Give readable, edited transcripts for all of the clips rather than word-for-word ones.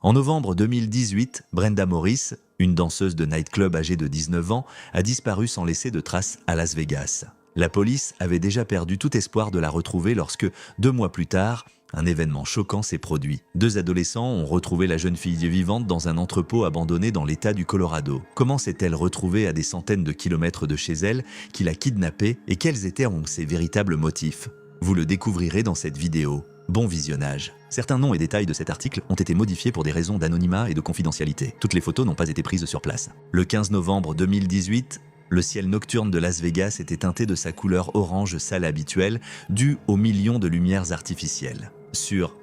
En novembre 2018, Brenda Morris, une danseuse de nightclub âgée de 19 ans, a disparu sans laisser de traces à Las Vegas. La police avait déjà perdu tout espoir de la retrouver lorsque, 2 mois plus tard, un événement choquant s'est produit. 2 adolescents ont retrouvé la jeune fille vivante dans un entrepôt abandonné dans l'État du Colorado. Comment s'est-elle retrouvée à des centaines de kilomètres de chez elle, qui l'a kidnappée, et quels étaient ses véritables motifs? Vous le découvrirez dans cette vidéo. Bon visionnage. Certains noms et détails de cet article ont été modifiés pour des raisons d'anonymat et de confidentialité. Toutes les photos n'ont pas été prises sur place. Le 15 novembre 2018, le ciel nocturne de Las Vegas était teinté de sa couleur orange sale habituelle, due aux millions de lumières artificielles. Sur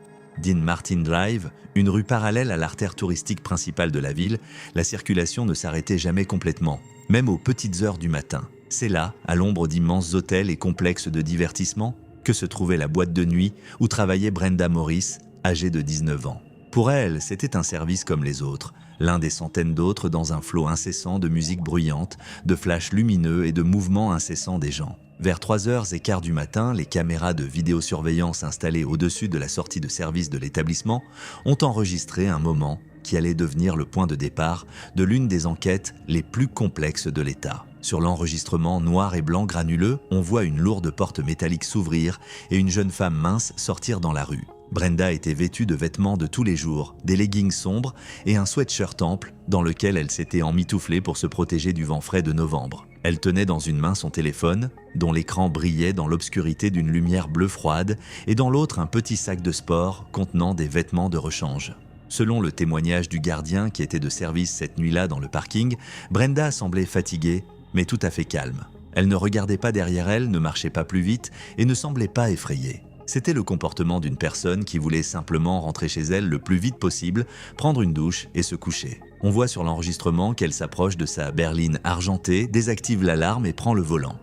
Dean Martin Drive, une rue parallèle à l'artère touristique principale de la ville, la circulation ne s'arrêtait jamais complètement, même aux petites heures du matin. C'est là, à l'ombre d'immenses hôtels et complexes de divertissement, que se trouvait la boîte de nuit où travaillait Brenda Morris, âgée de 19 ans. Pour elle, c'était un service comme les autres, l'un des centaines d'autres dans un flot incessant de musique bruyante, de flashs lumineux et de mouvements incessants des gens. Vers 3h15 du matin, les caméras de vidéosurveillance installées au-dessus de la sortie de service de l'établissement ont enregistré un moment qui allait devenir le point de départ de l'une des enquêtes les plus complexes de l'État. Sur l'enregistrement noir et blanc granuleux, on voit une lourde porte métallique s'ouvrir et une jeune femme mince sortir dans la rue. Brenda était vêtue de vêtements de tous les jours, des leggings sombres et un sweatshirt ample dans lequel elle s'était emmitouflée pour se protéger du vent frais de novembre. Elle tenait dans une main son téléphone, dont l'écran brillait dans l'obscurité d'une lumière bleue froide, et dans l'autre un petit sac de sport contenant des vêtements de rechange. Selon le témoignage du gardien qui était de service cette nuit-là dans le parking, Brenda semblait fatiguée, mais tout à fait calme. Elle ne regardait pas derrière elle, ne marchait pas plus vite et ne semblait pas effrayée. C'était le comportement d'une personne qui voulait simplement rentrer chez elle le plus vite possible, prendre une douche et se coucher. On voit sur l'enregistrement qu'elle s'approche de sa berline argentée, désactive l'alarme et prend le volant.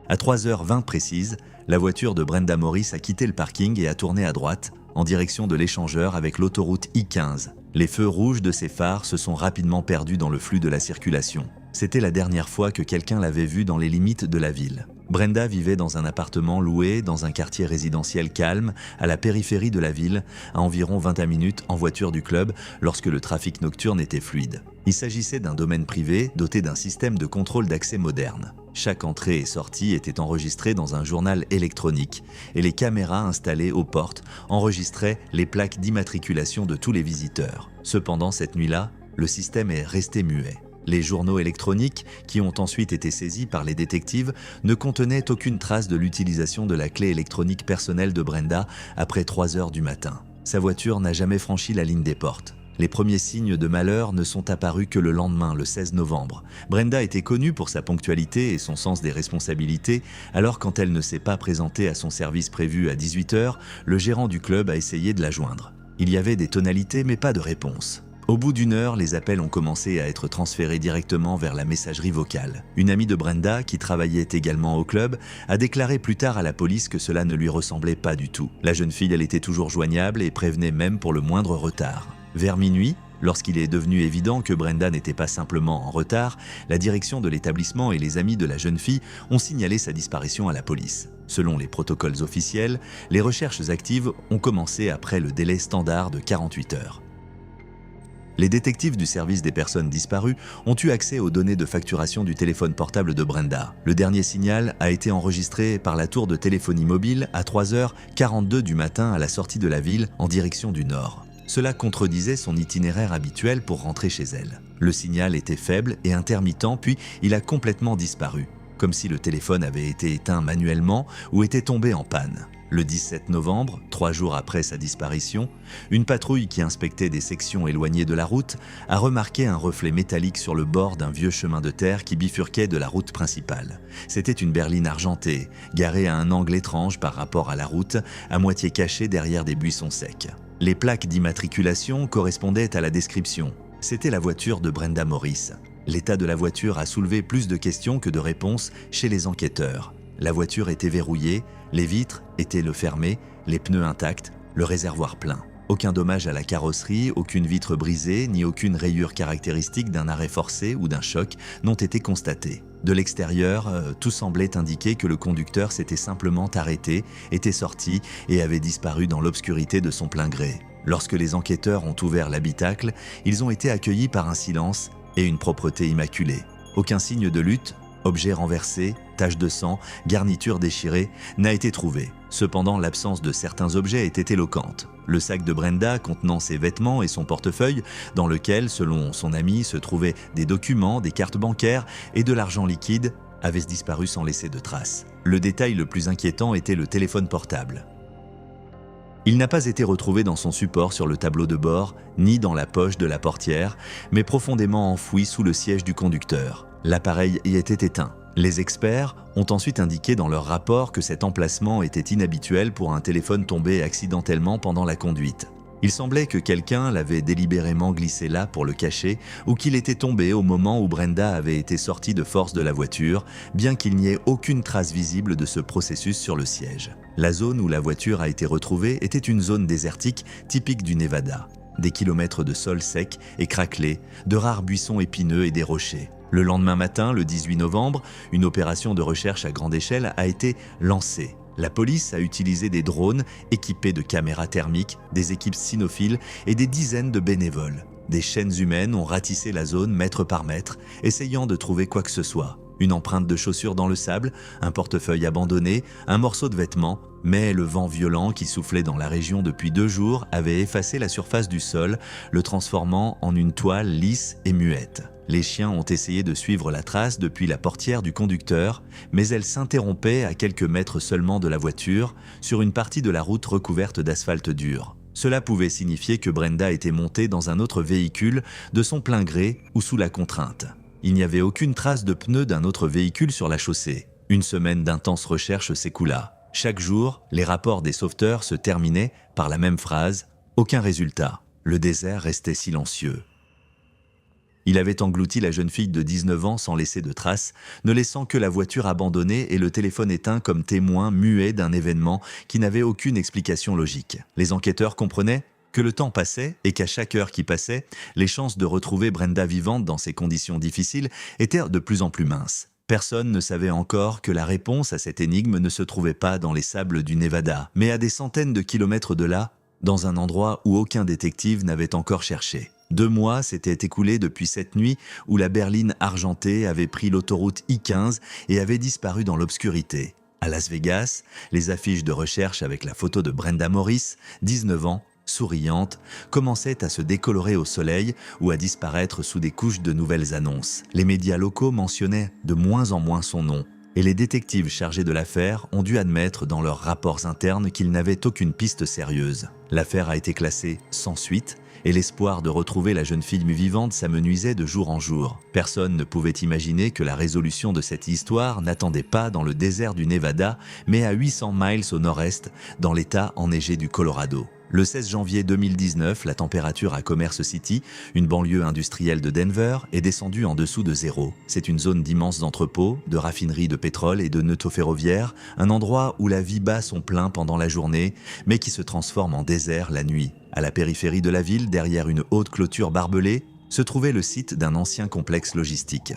À 3h20 précises, la voiture de Brenda Morris a quitté le parking et a tourné à droite, en direction de l'échangeur avec l'autoroute I-15. Les feux rouges de ses phares se sont rapidement perdus dans le flux de la circulation. C'était la dernière fois que quelqu'un l'avait vue dans les limites de la ville. Brenda vivait dans un appartement loué dans un quartier résidentiel calme, à la périphérie de la ville, à environ 21 minutes en voiture du club, lorsque le trafic nocturne était fluide. Il s'agissait d'un domaine privé doté d'un système de contrôle d'accès moderne. Chaque entrée et sortie était enregistrée dans un journal électronique et les caméras installées aux portes enregistraient les plaques d'immatriculation de tous les visiteurs. Cependant, cette nuit-là, le système est resté muet. Les journaux électroniques, qui ont ensuite été saisis par les détectives, ne contenaient aucune trace de l'utilisation de la clé électronique personnelle de Brenda après 3h du matin. Sa voiture n'a jamais franchi la ligne des portes. Les premiers signes de malheur ne sont apparus que le lendemain, le 16 novembre. Brenda était connue pour sa ponctualité et son sens des responsabilités, alors quand elle ne s'est pas présentée à son service prévu à 18h, le gérant du club a essayé de la joindre. Il y avait des tonalités mais pas de réponse. Au bout d'1 heure, les appels ont commencé à être transférés directement vers la messagerie vocale. Une amie de Brenda, qui travaillait également au club, a déclaré plus tard à la police que cela ne lui ressemblait pas du tout. La jeune fille, elle était toujours joignable et prévenait même pour le moindre retard. Vers minuit, lorsqu'il est devenu évident que Brenda n'était pas simplement en retard, la direction de l'établissement et les amis de la jeune fille ont signalé sa disparition à la police. Selon les protocoles officiels, les recherches actives ont commencé après le délai standard de 48 heures. Les détectives du service des personnes disparues ont eu accès aux données de facturation du téléphone portable de Brenda. Le dernier signal a été enregistré par la tour de téléphonie mobile à 3h42 du matin à la sortie de la ville en direction du nord. Cela contredisait son itinéraire habituel pour rentrer chez elle. Le signal était faible et intermittent, puis il a complètement disparu, comme si le téléphone avait été éteint manuellement ou était tombé en panne. Le 17 novembre, 3 jours après sa disparition, une patrouille qui inspectait des sections éloignées de la route a remarqué un reflet métallique sur le bord d'un vieux chemin de terre qui bifurquait de la route principale. C'était une berline argentée, garée à un angle étrange par rapport à la route, à moitié cachée derrière des buissons secs. Les plaques d'immatriculation correspondaient à la description. C'était la voiture de Brenda Morris. L'état de la voiture a soulevé plus de questions que de réponses chez les enquêteurs. La voiture était verrouillée, les vitres étaient fermées, les pneus intacts, le réservoir plein. Aucun dommage à la carrosserie, aucune vitre brisée, ni aucune rayure caractéristique d'un arrêt forcé ou d'un choc n'ont été constatés. De l'extérieur, tout semblait indiquer que le conducteur s'était simplement arrêté, était sorti et avait disparu dans l'obscurité de son plein gré. Lorsque les enquêteurs ont ouvert l'habitacle, ils ont été accueillis par un silence et une propreté immaculée. Aucun signe de lutte, objet renversé, taches de sang, garniture déchirée, n'a été trouvé. Cependant, l'absence de certains objets était éloquente. Le sac de Brenda contenant ses vêtements et son portefeuille, dans lequel, selon son ami, se trouvaient des documents, des cartes bancaires et de l'argent liquide, avait disparu sans laisser de traces. Le détail le plus inquiétant était le téléphone portable. Il n'a pas été retrouvé dans son support sur le tableau de bord, ni dans la poche de la portière, mais profondément enfoui sous le siège du conducteur. L'appareil y était éteint. Les experts ont ensuite indiqué dans leur rapport que cet emplacement était inhabituel pour un téléphone tombé accidentellement pendant la conduite. Il semblait que quelqu'un l'avait délibérément glissé là pour le cacher ou qu'il était tombé au moment où Brenda avait été sortie de force de la voiture, bien qu'il n'y ait aucune trace visible de ce processus sur le siège. La zone où la voiture a été retrouvée était une zone désertique typique du Nevada. Des kilomètres de sol sec et craquelé, de rares buissons épineux et des rochers. Le lendemain matin, le 18 novembre, une opération de recherche à grande échelle a été lancée. La police a utilisé des drones équipés de caméras thermiques, des équipes cynophiles et des dizaines de bénévoles. Des chaînes humaines ont ratissé la zone mètre par mètre, essayant de trouver quoi que ce soit. Une empreinte de chaussure dans le sable, un portefeuille abandonné, un morceau de vêtement, mais le vent violent qui soufflait dans la région depuis 2 jours avait effacé la surface du sol, le transformant en une toile lisse et muette. Les chiens ont essayé de suivre la trace depuis la portière du conducteur, mais elle s'interrompait à quelques mètres seulement de la voiture, sur une partie de la route recouverte d'asphalte dur. Cela pouvait signifier que Brenda était montée dans un autre véhicule de son plein gré ou sous la contrainte. Il n'y avait aucune trace de pneu d'un autre véhicule sur la chaussée. Une semaine d'intenses recherches s'écoula. Chaque jour, les rapports des sauveteurs se terminaient par la même phrase « Aucun résultat ». Le désert restait silencieux. Il avait englouti la jeune fille de 19 ans sans laisser de traces, ne laissant que la voiture abandonnée et le téléphone éteint comme témoin muet d'un événement qui n'avait aucune explication logique. Les enquêteurs comprenaient que le temps passait et qu'à chaque heure qui passait, les chances de retrouver Brenda vivante dans ces conditions difficiles étaient de plus en plus minces. Personne ne savait encore que la réponse à cette énigme ne se trouvait pas dans les sables du Nevada, mais à des centaines de kilomètres de là, dans un endroit où aucun détective n'avait encore cherché. 2 mois s'étaient écoulés depuis cette nuit où la berline argentée avait pris l'autoroute I-15 et avait disparu dans l'obscurité. À Las Vegas, les affiches de recherche avec la photo de Brenda Morris, 19 ans, souriante, commençaient à se décolorer au soleil ou à disparaître sous des couches de nouvelles annonces. Les médias locaux mentionnaient de moins en moins son nom, et les détectives chargés de l'affaire ont dû admettre dans leurs rapports internes qu'ils n'avaient aucune piste sérieuse. L'affaire a été classée sans suite, et l'espoir de retrouver la jeune fille vivante s'amenuisait de jour en jour. Personne ne pouvait imaginer que la résolution de cette histoire n'attendait pas dans le désert du Nevada, mais à 800 miles au nord-est, dans l'État enneigé du Colorado. Le 16 janvier 2019, la température à Commerce City, une banlieue industrielle de Denver, est descendue en dessous de 0. C'est une zone d'immenses entrepôts, de raffineries de pétrole et de nœuds ferroviaires, un endroit où la vie bat son plein pendant la journée, mais qui se transforme en désert la nuit. À la périphérie de la ville, derrière une haute clôture barbelée, se trouvait le site d'un ancien complexe logistique.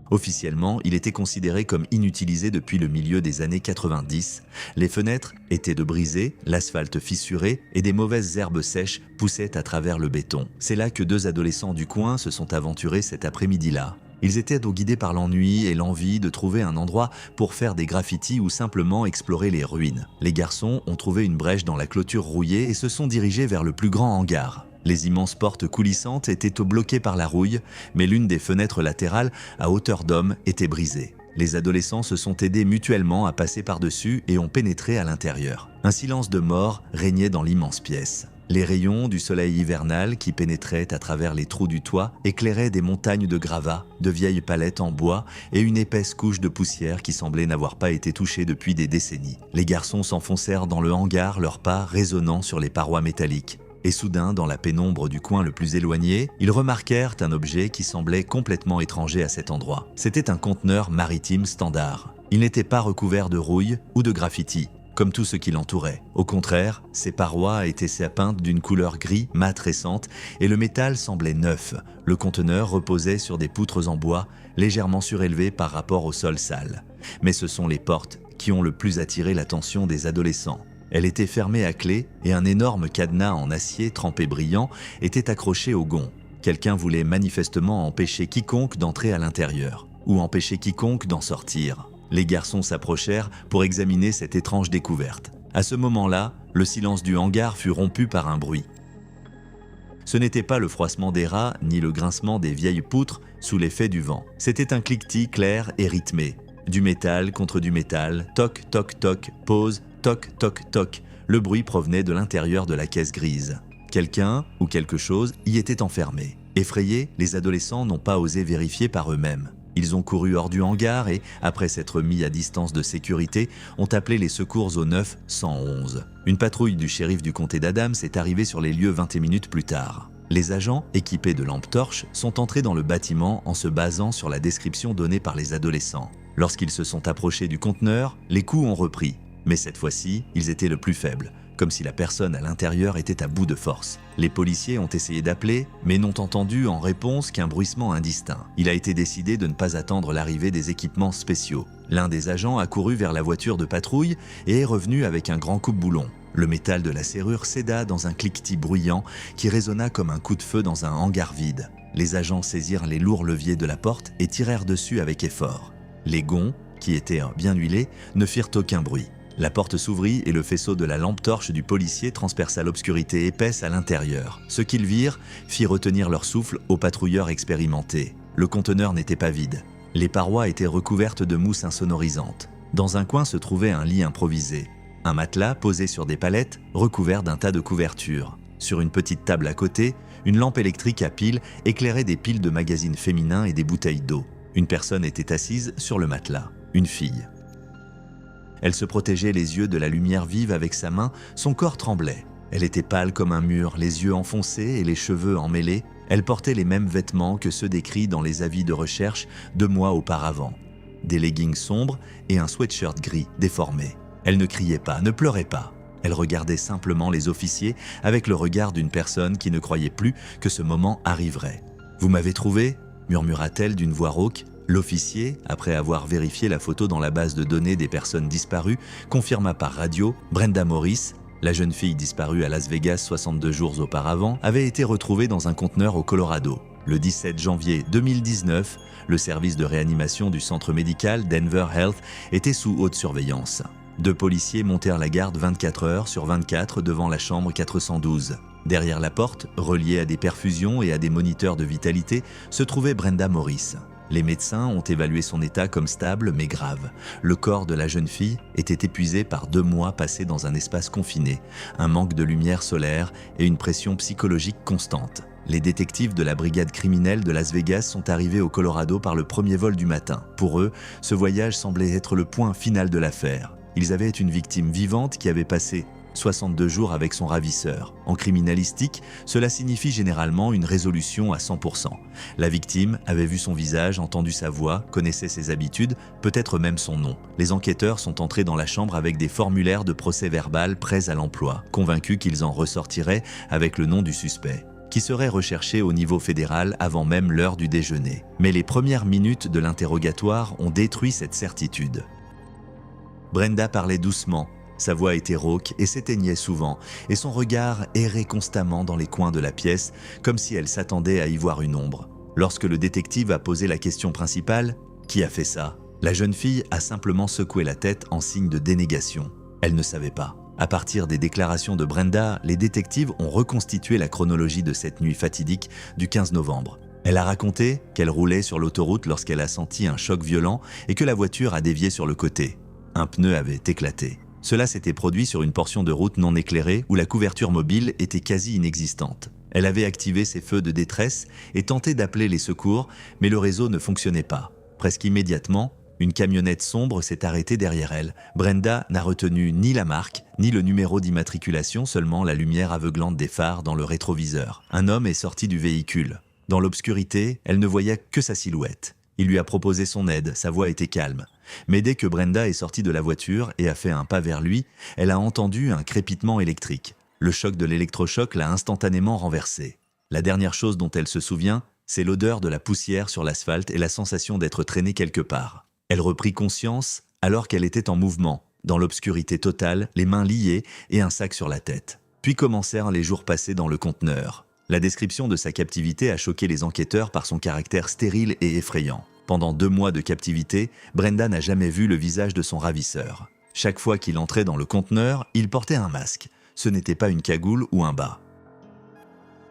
Officiellement, il était considéré comme inutilisé depuis le milieu des années 90. Les fenêtres étaient de brisées, l'asphalte fissuré et des mauvaises herbes sèches poussaient à travers le béton. C'est là que 2 adolescents du coin se sont aventurés cet après-midi-là. Ils étaient donc guidés par l'ennui et l'envie de trouver un endroit pour faire des graffitis ou simplement explorer les ruines. Les garçons ont trouvé une brèche dans la clôture rouillée et se sont dirigés vers le plus grand hangar. Les immenses portes coulissantes étaient bloquées par la rouille, mais l'une des fenêtres latérales, à hauteur d'homme, était brisée. Les adolescents se sont aidés mutuellement à passer par-dessus et ont pénétré à l'intérieur. Un silence de mort régnait dans l'immense pièce. Les rayons du soleil hivernal qui pénétraient à travers les trous du toit éclairaient des montagnes de gravats, de vieilles palettes en bois et une épaisse couche de poussière qui semblait n'avoir pas été touchée depuis des décennies. Les garçons s'enfoncèrent dans le hangar, leurs pas résonnant sur les parois métalliques. Et soudain, dans la pénombre du coin le plus éloigné, ils remarquèrent un objet qui semblait complètement étranger à cet endroit. C'était un conteneur maritime standard. Il n'était pas recouvert de rouille ou de graffiti, comme tout ce qui l'entourait. Au contraire, ses parois étaient peintes d'une couleur gris mat récente et le métal semblait neuf. Le conteneur reposait sur des poutres en bois, légèrement surélevées par rapport au sol sale. Mais ce sont les portes qui ont le plus attiré l'attention des adolescents. Elle était fermée à clé et un énorme cadenas en acier trempé brillant était accroché au gond. Quelqu'un voulait manifestement empêcher quiconque d'entrer à l'intérieur, ou empêcher quiconque d'en sortir. Les garçons s'approchèrent pour examiner cette étrange découverte. À ce moment-là, le silence du hangar fut rompu par un bruit. Ce n'était pas le froissement des rats, ni le grincement des vieilles poutres sous l'effet du vent. C'était un cliquetis clair et rythmé. Du métal contre du métal, toc, toc, toc, pause, toc, toc, toc. Le bruit provenait de l'intérieur de la caisse grise. Quelqu'un ou quelque chose y était enfermé. Effrayés, les adolescents n'ont pas osé vérifier par eux-mêmes. Ils ont couru hors du hangar et, après s'être mis à distance de sécurité, ont appelé les secours au 911. Une patrouille du shérif du comté d'Adams est arrivée sur les lieux 20 minutes plus tard. Les agents, équipés de lampes torches, sont entrés dans le bâtiment en se basant sur la description donnée par les adolescents. Lorsqu'ils se sont approchés du conteneur, les coups ont repris. Mais cette fois-ci, ils étaient le plus faibles, comme si la personne à l'intérieur était à bout de force. Les policiers ont essayé d'appeler, mais n'ont entendu en réponse qu'un bruissement indistinct. Il a été décidé de ne pas attendre l'arrivée des équipements spéciaux. L'un des agents a couru vers la voiture de patrouille et est revenu avec un grand coupe-boulon. Le métal de la serrure céda dans un cliquetis bruyant qui résonna comme un coup de feu dans un hangar vide. Les agents saisirent les lourds leviers de la porte et tirèrent dessus avec effort. Les gonds, qui étaient bien huilés, ne firent aucun bruit. La porte s'ouvrit et le faisceau de la lampe torche du policier transperça l'obscurité épaisse à l'intérieur. Ce qu'ils virent fit retenir leur souffle aux patrouilleurs expérimentés. Le conteneur n'était pas vide. Les parois étaient recouvertes de mousse insonorisante. Dans un coin se trouvait un lit improvisé. Un matelas posé sur des palettes, recouvert d'un tas de couvertures. Sur une petite table à côté, une lampe électrique à piles éclairait des piles de magazines féminins et des bouteilles d'eau. Une personne était assise sur le matelas, une fille. Elle se protégeait les yeux de la lumière vive avec sa main, son corps tremblait. Elle était pâle comme un mur, les yeux enfoncés et les cheveux emmêlés. Elle portait les mêmes vêtements que ceux décrits dans les avis de recherche 2 mois auparavant. Des leggings sombres et un sweatshirt gris déformé. Elle ne criait pas, ne pleurait pas. Elle regardait simplement les officiers avec le regard d'une personne qui ne croyait plus que ce moment arriverait. « Vous m'avez trouvé ?» murmura-t-elle d'une voix rauque. L'officier, après avoir vérifié la photo dans la base de données des personnes disparues, confirma par radio « Brenda Morris ». La jeune fille disparue à Las Vegas 62 jours auparavant avait été retrouvée dans un conteneur au Colorado. Le 17 janvier 2019, le service de réanimation du centre médical Denver Health était sous haute surveillance. 2 policiers montèrent la garde 24 heures sur 24 devant la chambre 412. Derrière la porte, reliée à des perfusions et à des moniteurs de vitalité, se trouvait Brenda Morris. Les médecins ont évalué son état comme stable mais grave. Le corps de la jeune fille était épuisé par 2 mois passés dans un espace confiné, un manque de lumière solaire et une pression psychologique constante. Les détectives de la brigade criminelle de Las Vegas sont arrivés au Colorado par le premier vol du matin. Pour eux, ce voyage semblait être le point final de l'affaire. Ils avaient une victime vivante qui avait passé 62 jours avec son ravisseur. En criminalistique, cela signifie généralement une résolution à 100%. La victime avait vu son visage, entendu sa voix, connaissait ses habitudes, peut-être même son nom. Les enquêteurs sont entrés dans la chambre avec des formulaires de procès-verbal prêts à l'emploi, convaincus qu'ils en ressortiraient avec le nom du suspect, qui serait recherché au niveau fédéral avant même l'heure du déjeuner. Mais les premières minutes de l'interrogatoire ont détruit cette certitude. Brenda parlait doucement. Sa voix était rauque et s'éteignait souvent, et son regard errait constamment dans les coins de la pièce, comme si elle s'attendait à y voir une ombre. Lorsque le détective a posé la question principale « Qui a fait ça ?», la jeune fille a simplement secoué la tête en signe de dénégation. Elle ne savait pas. À partir des déclarations de Brenda, les détectives ont reconstitué la chronologie de cette nuit fatidique du 15 novembre. Elle a raconté qu'elle roulait sur l'autoroute lorsqu'elle a senti un choc violent et que la voiture a dévié sur le côté. Un pneu avait éclaté. Cela s'était produit sur une portion de route non éclairée où la couverture mobile était quasi inexistante. Elle avait activé ses feux de détresse et tenté d'appeler les secours, mais le réseau ne fonctionnait pas. Presque immédiatement, une camionnette sombre s'est arrêtée derrière elle. Brenda n'a retenu ni la marque, ni le numéro d'immatriculation, seulement la lumière aveuglante des phares dans le rétroviseur. Un homme est sorti du véhicule. Dans l'obscurité, elle ne voyait que sa silhouette. Il lui a proposé son aide, sa voix était calme. Mais dès que Brenda est sortie de la voiture et a fait un pas vers lui, elle a entendu un crépitement électrique. Le choc de l'électrochoc l'a instantanément renversée. La dernière chose dont elle se souvient, c'est l'odeur de la poussière sur l'asphalte et la sensation d'être traînée quelque part. Elle reprit conscience alors qu'elle était en mouvement. dans l'obscurité totale, les mains liées et un sac sur la tête. Puis commencèrent les jours passés dans le conteneur. La description de sa captivité a choqué les enquêteurs par son caractère stérile et effrayant. Pendant 2 mois de captivité, Brenda n'a jamais vu le visage de son ravisseur. Chaque fois qu'il entrait dans le conteneur, il portait un masque. Ce n'était pas une cagoule ou un bas.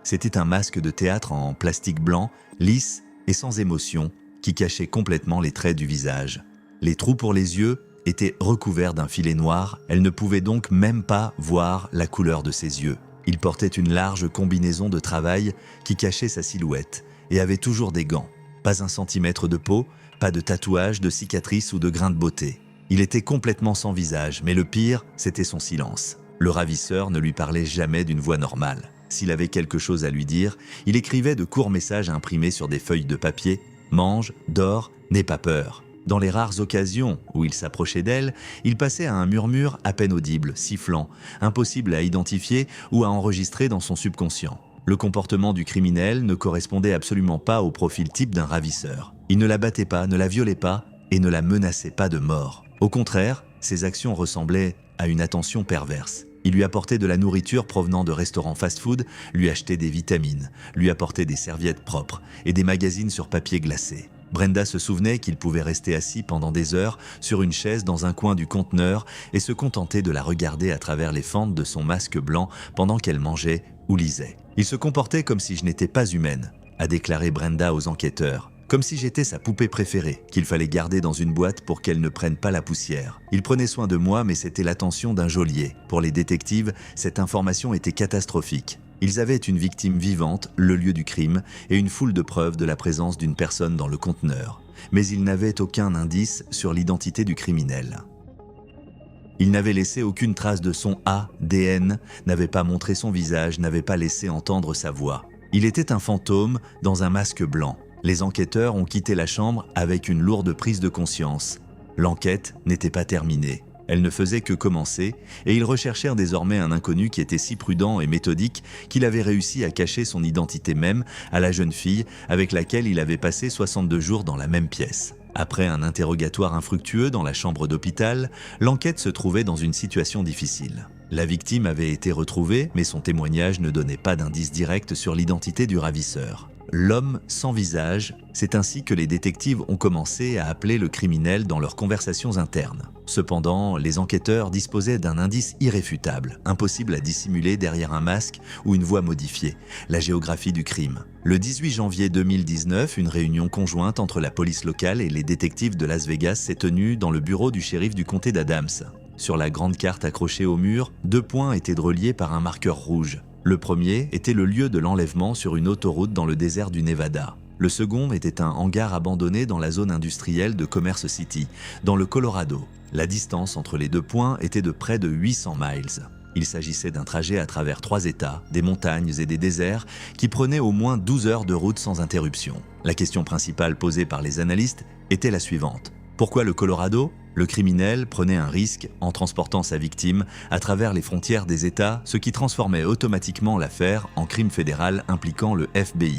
C'était un masque de théâtre en plastique blanc, lisse et sans émotion, qui cachait complètement les traits du visage. Les trous pour les yeux étaient recouverts d'un filet noir, elle ne pouvait donc même pas voir la couleur de ses yeux. Il portait une large combinaison de travail qui cachait sa silhouette et avait toujours des gants. Pas un centimètre de peau, pas de tatouage, de cicatrices ou de grains de beauté. Il était complètement sans visage, mais le pire, c'était son silence. Le ravisseur ne lui parlait jamais d'une voix normale. S'il avait quelque chose à lui dire, il écrivait de courts messages imprimés sur des feuilles de papier. « Mange, dors, n'aie pas peur ». Dans les rares occasions où il s'approchait d'elle, il passait à un murmure à peine audible, sifflant, impossible à identifier ou à enregistrer dans son subconscient. Le comportement du criminel ne correspondait absolument pas au profil type d'un ravisseur. Il ne la battait pas, ne la violait pas et ne la menaçait pas de mort. Au contraire, ses actions ressemblaient à une attention perverse. Il lui apportait de la nourriture provenant de restaurants fast-food, lui achetait des vitamines, lui apportait des serviettes propres et des magazines sur papier glacé. Brenda se souvenait qu'il pouvait rester assis pendant des heures sur une chaise dans un coin du conteneur et se contenter de la regarder à travers les fentes de son masque blanc pendant qu'elle mangeait ou lisait. « Il se comportait comme si je n'étais pas humaine », a déclaré Brenda aux enquêteurs. « Comme si j'étais sa poupée préférée, qu'il fallait garder dans une boîte pour qu'elle ne prenne pas la poussière. Il prenait soin de moi, mais c'était l'attention d'un geôlier. Pour les détectives, cette information était catastrophique. Ils avaient une victime vivante, le lieu du crime, et une foule de preuves de la présence d'une personne dans le conteneur. Mais ils n'avaient aucun indice sur l'identité du criminel. Il n'avait laissé aucune trace de son ADN, n'avait pas montré son visage, n'avait pas laissé entendre sa voix. Il était un fantôme dans un masque blanc. Les enquêteurs ont quitté la chambre avec une lourde prise de conscience. L'enquête n'était pas terminée. Elle ne faisait que commencer, et ils recherchèrent désormais un inconnu qui était si prudent et méthodique qu'il avait réussi à cacher son identité même à la jeune fille avec laquelle il avait passé 62 jours dans la même pièce. Après un interrogatoire infructueux dans la chambre d'hôpital, l'enquête se trouvait dans une situation difficile. La victime avait été retrouvée, mais son témoignage ne donnait pas d'indice direct sur l'identité du ravisseur. L'homme sans visage, c'est ainsi que les détectives ont commencé à appeler le criminel dans leurs conversations internes. Cependant, les enquêteurs disposaient d'un indice irréfutable, impossible à dissimuler derrière un masque ou une voix modifiée, la géographie du crime. Le 18 janvier 2019, une réunion conjointe entre la police locale et les détectives de Las Vegas s'est tenue dans le bureau du shérif du comté d'Adams. Sur la grande carte accrochée au mur, 2 points étaient reliés par un marqueur rouge. Le premier était le lieu de l'enlèvement sur une autoroute dans le désert du Nevada. Le second était un hangar abandonné dans la zone industrielle de Commerce City, dans le Colorado. La distance entre les 2 points était de près de 800 miles. Il s'agissait d'un trajet à travers 3 États, des montagnes et des déserts, qui prenait au moins 12 heures de route sans interruption. La question principale posée par les analystes était la suivante. Pourquoi le Colorado ? Le criminel prenait un risque en transportant sa victime à travers les frontières des États, ce qui transformait automatiquement l'affaire en crime fédéral impliquant le FBI.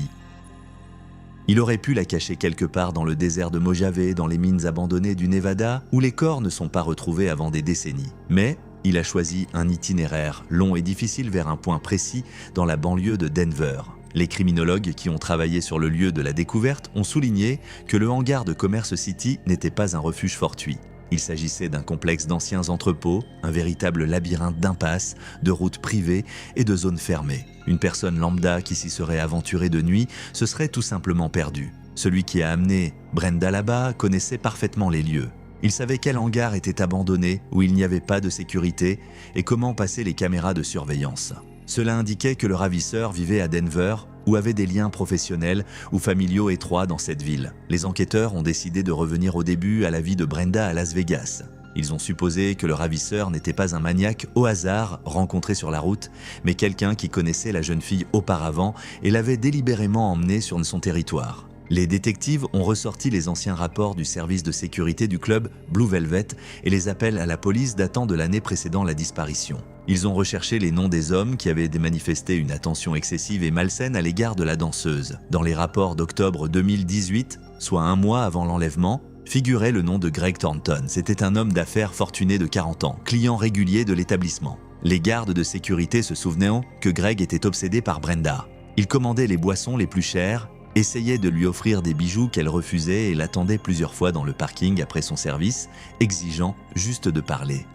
Il aurait pu la cacher quelque part dans le désert de Mojave, dans les mines abandonnées du Nevada, où les corps ne sont pas retrouvés avant des décennies. Mais il a choisi un itinéraire long et difficile vers un point précis dans la banlieue de Denver. Les criminologues qui ont travaillé sur le lieu de la découverte ont souligné que le hangar de Commerce City n'était pas un refuge fortuit. Il s'agissait d'un complexe d'anciens entrepôts, un véritable labyrinthe d'impasses, de routes privées et de zones fermées. Une personne lambda qui s'y serait aventurée de nuit se serait tout simplement perdue. Celui qui a amené Brenda là-bas connaissait parfaitement les lieux. Il savait quel hangar était abandonné, où il n'y avait pas de sécurité, et comment passer les caméras de surveillance. Cela indiquait que le ravisseur vivait à Denver ou avait des liens professionnels ou familiaux étroits dans cette ville. Les enquêteurs ont décidé de revenir au début à la vie de Brenda à Las Vegas. Ils ont supposé que le ravisseur n'était pas un maniaque au hasard rencontré sur la route, mais quelqu'un qui connaissait la jeune fille auparavant et l'avait délibérément emmenée sur son territoire. Les détectives ont ressorti les anciens rapports du service de sécurité du club Blue Velvet et les appels à la police datant de l'année précédant la disparition. Ils ont recherché les noms des hommes qui avaient manifesté une attention excessive et malsaine à l'égard de la danseuse. Dans les rapports d'octobre 2018, soit 1 mois avant l'enlèvement, figurait le nom de Greg Thornton. C'était un homme d'affaires fortuné de 40 ans, client régulier de l'établissement. Les gardes de sécurité se souvenaient que Greg était obsédé par Brenda. Il commandait les boissons les plus chères, essayait de lui offrir des bijoux qu'elle refusait et l'attendait plusieurs fois dans le parking après son service, exigeant juste de parler.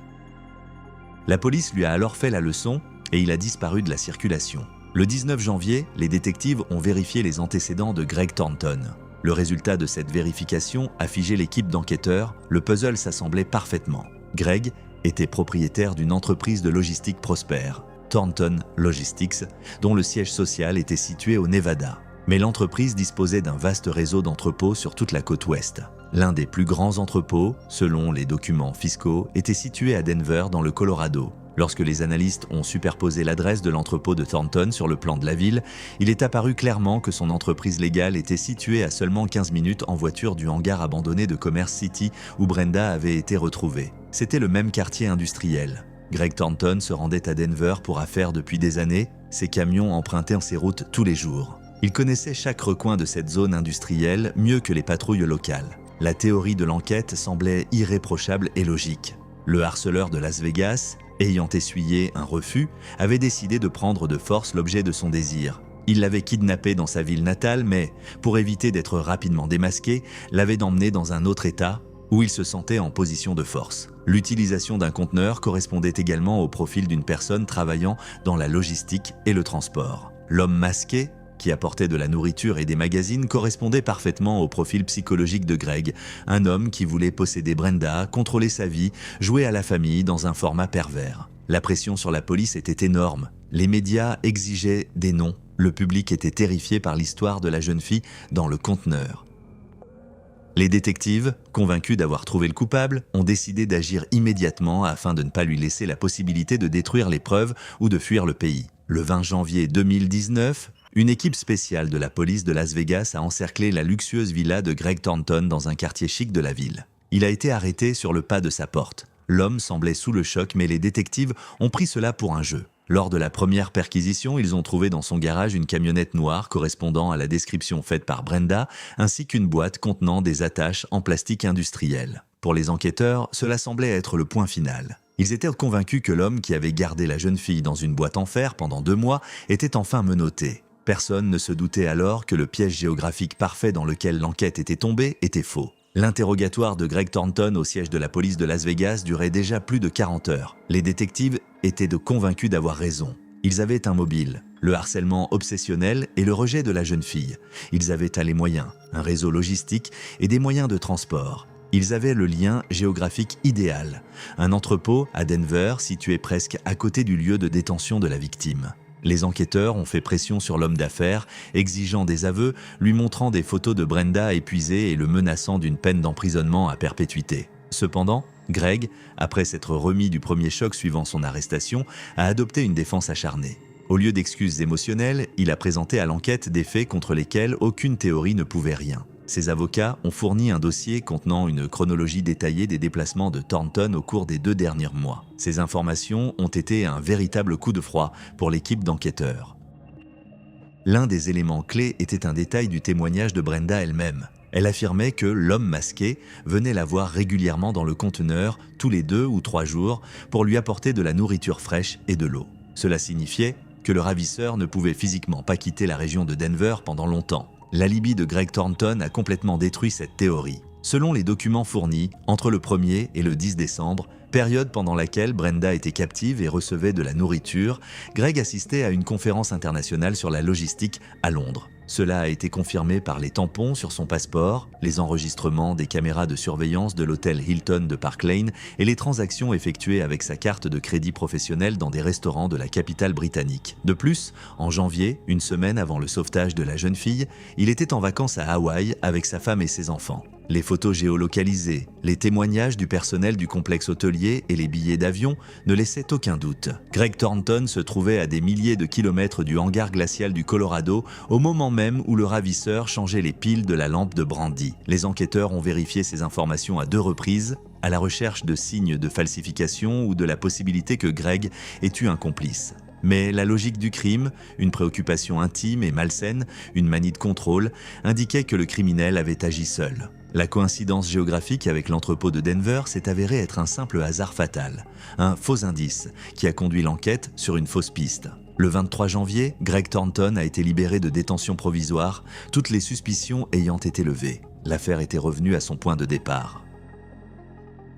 La police lui a alors fait la leçon et il a disparu de la circulation. Le 19 janvier, les détectives ont vérifié les antécédents de Greg Thornton. Le résultat de cette vérification a figé l'équipe d'enquêteurs, le puzzle s'assemblait parfaitement. Greg était propriétaire d'une entreprise de logistique prospère, Thornton Logistics, dont le siège social était situé au Nevada. Mais l'entreprise disposait d'un vaste réseau d'entrepôts sur toute la côte ouest. L'un des plus grands entrepôts, selon les documents fiscaux, était situé à Denver dans le Colorado. Lorsque les analystes ont superposé l'adresse de l'entrepôt de Thornton sur le plan de la ville, il est apparu clairement que son entreprise légale était située à seulement 15 minutes en voiture du hangar abandonné de Commerce City où Brenda avait été retrouvée. C'était le même quartier industriel. Greg Thornton se rendait à Denver pour affaires depuis des années, ses camions empruntaient ces routes tous les jours. Il connaissait chaque recoin de cette zone industrielle mieux que les patrouilles locales. La théorie de l'enquête semblait irréprochable et logique. Le harceleur de Las Vegas, ayant essuyé un refus, avait décidé de prendre de force l'objet de son désir. Il l'avait kidnappé dans sa ville natale, mais, pour éviter d'être rapidement démasqué, l'avait emmené dans un autre état où il se sentait en position de force. L'utilisation d'un conteneur correspondait également au profil d'une personne travaillant dans la logistique et le transport. L'homme masqué, qui apportait de la nourriture et des magazines, correspondait parfaitement au profil psychologique de Greg, un homme qui voulait posséder Brenda, contrôler sa vie, jouer à la famille dans un format pervers. La pression sur la police était énorme. Les médias exigeaient des noms. Le public était terrifié par l'histoire de la jeune fille dans le conteneur. Les détectives, convaincus d'avoir trouvé le coupable, ont décidé d'agir immédiatement afin de ne pas lui laisser la possibilité de détruire les preuves ou de fuir le pays. Le 20 janvier 2019, une équipe spéciale de la police de Las Vegas a encerclé la luxueuse villa de Greg Thornton dans un quartier chic de la ville. Il a été arrêté sur le pas de sa porte. L'homme semblait sous le choc, mais les détectives ont pris cela pour un jeu. Lors de la première perquisition, ils ont trouvé dans son garage une camionnette noire correspondant à la description faite par Brenda, ainsi qu'une boîte contenant des attaches en plastique industriel. Pour les enquêteurs, cela semblait être le point final. Ils étaient convaincus que l'homme qui avait gardé la jeune fille dans une boîte en fer pendant 2 mois était enfin menotté. Personne ne se doutait alors que le piège géographique parfait dans lequel l'enquête était tombée était faux. L'interrogatoire de Greg Thornton au siège de la police de Las Vegas durait déjà plus de 40 heures. Les détectives étaient convaincus d'avoir raison. Ils avaient un mobile, le harcèlement obsessionnel et le rejet de la jeune fille. Ils avaient les moyens, un réseau logistique et des moyens de transport. Ils avaient le lien géographique idéal, un entrepôt à Denver situé presque à côté du lieu de détention de la victime. Les enquêteurs ont fait pression sur l'homme d'affaires, exigeant des aveux, lui montrant des photos de Brenda épuisée et le menaçant d'une peine d'emprisonnement à perpétuité. Cependant, Greg, après s'être remis du premier choc suivant son arrestation, a adopté une défense acharnée. Au lieu d'excuses émotionnelles, il a présenté à l'enquête des faits contre lesquels aucune théorie ne pouvait rien. Ses avocats ont fourni un dossier contenant une chronologie détaillée des déplacements de Thornton au cours des 2 derniers mois. Ces informations ont été un véritable coup de froid pour l'équipe d'enquêteurs. L'un des éléments clés était un détail du témoignage de Brenda elle-même. Elle affirmait que l'homme masqué venait la voir régulièrement dans le conteneur tous les 2 ou 3 jours pour lui apporter de la nourriture fraîche et de l'eau. Cela signifiait que le ravisseur ne pouvait physiquement pas quitter la région de Denver pendant longtemps. L'alibi de Greg Thornton a complètement détruit cette théorie. Selon les documents fournis, entre le 1er et le 10 décembre, période pendant laquelle Brenda était captive et recevait de la nourriture, Greg assistait à une conférence internationale sur la logistique à Londres. Cela a été confirmé par les tampons sur son passeport, les enregistrements des caméras de surveillance de l'hôtel Hilton de Park Lane et les transactions effectuées avec sa carte de crédit professionnel dans des restaurants de la capitale britannique. De plus, en janvier, une semaine avant le sauvetage de la jeune fille, il était en vacances à Hawaï avec sa femme et ses enfants. Les photos géolocalisées, les témoignages du personnel du complexe hôtelier et les billets d'avion ne laissaient aucun doute. Greg Thornton se trouvait à des milliers de kilomètres du hangar glacial du Colorado au moment même où le ravisseur changeait les piles de la lampe de brandy. Les enquêteurs ont vérifié ces informations à 2 reprises, à la recherche de signes de falsification ou de la possibilité que Greg ait eu un complice. Mais la logique du crime, une préoccupation intime et malsaine, une manie de contrôle, indiquait que le criminel avait agi seul. La coïncidence géographique avec l'entrepôt de Denver s'est avérée être un simple hasard fatal, un faux indice qui a conduit l'enquête sur une fausse piste. Le 23 janvier, Greg Thornton a été libéré de détention provisoire, toutes les suspicions ayant été levées. L'affaire était revenue à son point de départ.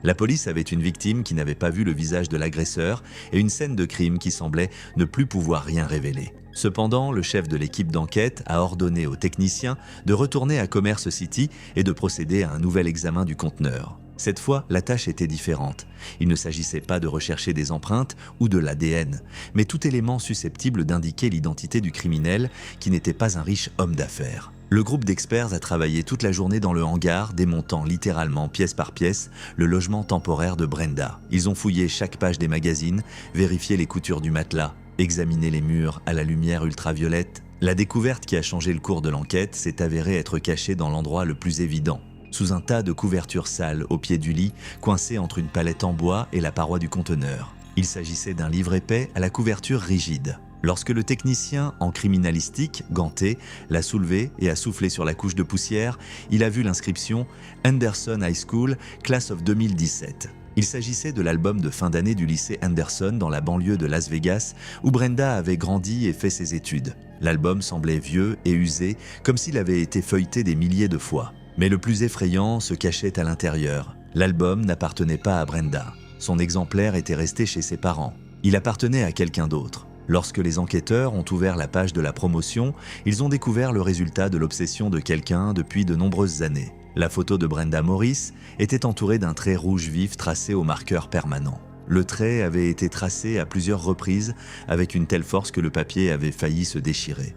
La police avait une victime qui n'avait pas vu le visage de l'agresseur et une scène de crime qui semblait ne plus pouvoir rien révéler. Cependant, le chef de l'équipe d'enquête a ordonné aux techniciens de retourner à Commerce City et de procéder à un nouvel examen du conteneur. Cette fois, la tâche était différente. Il ne s'agissait pas de rechercher des empreintes ou de l'ADN, mais tout élément susceptible d'indiquer l'identité du criminel qui n'était pas un riche homme d'affaires. Le groupe d'experts a travaillé toute la journée dans le hangar, démontant littéralement pièce par pièce le logement temporaire de Brenda. Ils ont fouillé chaque page des magazines, vérifié les coutures du matelas, examiné les murs à la lumière ultraviolette. La découverte qui a changé le cours de l'enquête s'est avérée être cachée dans l'endroit le plus évident, sous un tas de couvertures sales au pied du lit, coincé entre une palette en bois et la paroi du conteneur. Il s'agissait d'un livre épais à la couverture rigide. Lorsque le technicien en criminalistique, ganté, l'a soulevé et a soufflé sur la couche de poussière, il a vu l'inscription « Henderson High School, Class of 2017 ». Il s'agissait de l'album de fin d'année du lycée Henderson dans la banlieue de Las Vegas, où Brenda avait grandi et fait ses études. L'album semblait vieux et usé, comme s'il avait été feuilleté des milliers de fois. Mais le plus effrayant se cachait à l'intérieur. L'album n'appartenait pas à Brenda. Son exemplaire était resté chez ses parents. Il appartenait à quelqu'un d'autre. Lorsque les enquêteurs ont ouvert la page de la promotion, ils ont découvert le résultat de l'obsession de quelqu'un depuis de nombreuses années. La photo de Brenda Morris était entourée d'un trait rouge vif tracé au marqueur permanent. Le trait avait été tracé à plusieurs reprises avec une telle force que le papier avait failli se déchirer.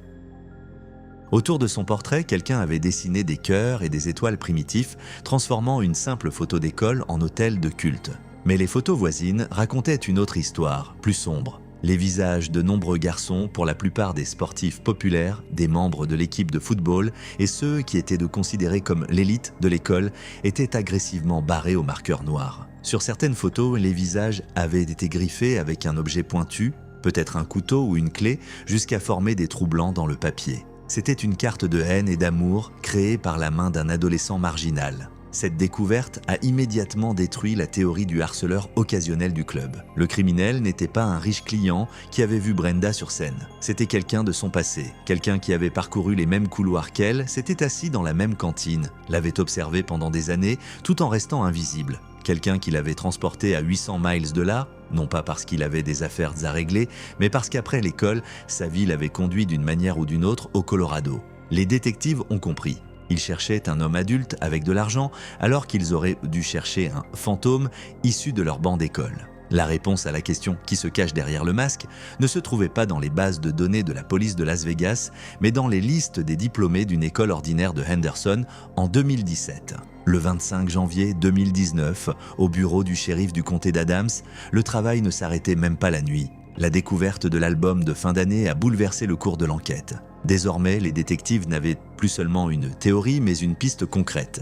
Autour de son portrait, quelqu'un avait dessiné des cœurs et des étoiles primitifs, transformant une simple photo d'école en hôtel de culte. Mais les photos voisines racontaient une autre histoire, plus sombre. Les visages de nombreux garçons, pour la plupart des sportifs populaires, des membres de l'équipe de football et ceux qui étaient considérés comme l'élite de l'école, étaient agressivement barrés au marqueur noir. Sur certaines photos, les visages avaient été griffés avec un objet pointu, peut-être un couteau ou une clé, jusqu'à former des trous blancs dans le papier. C'était une carte de haine et d'amour créée par la main d'un adolescent marginal. Cette découverte a immédiatement détruit la théorie du harceleur occasionnel du club. Le criminel n'était pas un riche client qui avait vu Brenda sur scène. C'était quelqu'un de son passé, quelqu'un qui avait parcouru les mêmes couloirs qu'elle, s'était assis dans la même cantine, l'avait observée pendant des années tout en restant invisible. Quelqu'un qui l'avait transporté à 800 miles de là, non pas parce qu'il avait des affaires à régler, mais parce qu'après l'école, sa vie l'avait conduit d'une manière ou d'une autre au Colorado. Les détectives ont compris. Ils cherchaient un homme adulte avec de l'argent alors qu'ils auraient dû chercher un fantôme issu de leur banc d'école. La réponse à la question qui se cache derrière le masque ne se trouvait pas dans les bases de données de la police de Las Vegas, mais dans les listes des diplômés d'une école ordinaire de Henderson en 2017. Le 25 janvier 2019, au bureau du shérif du comté d'Adams, le travail ne s'arrêtait même pas la nuit. La découverte de l'album de fin d'année a bouleversé le cours de l'enquête. Désormais, les détectives n'avaient plus seulement une théorie, mais une piste concrète.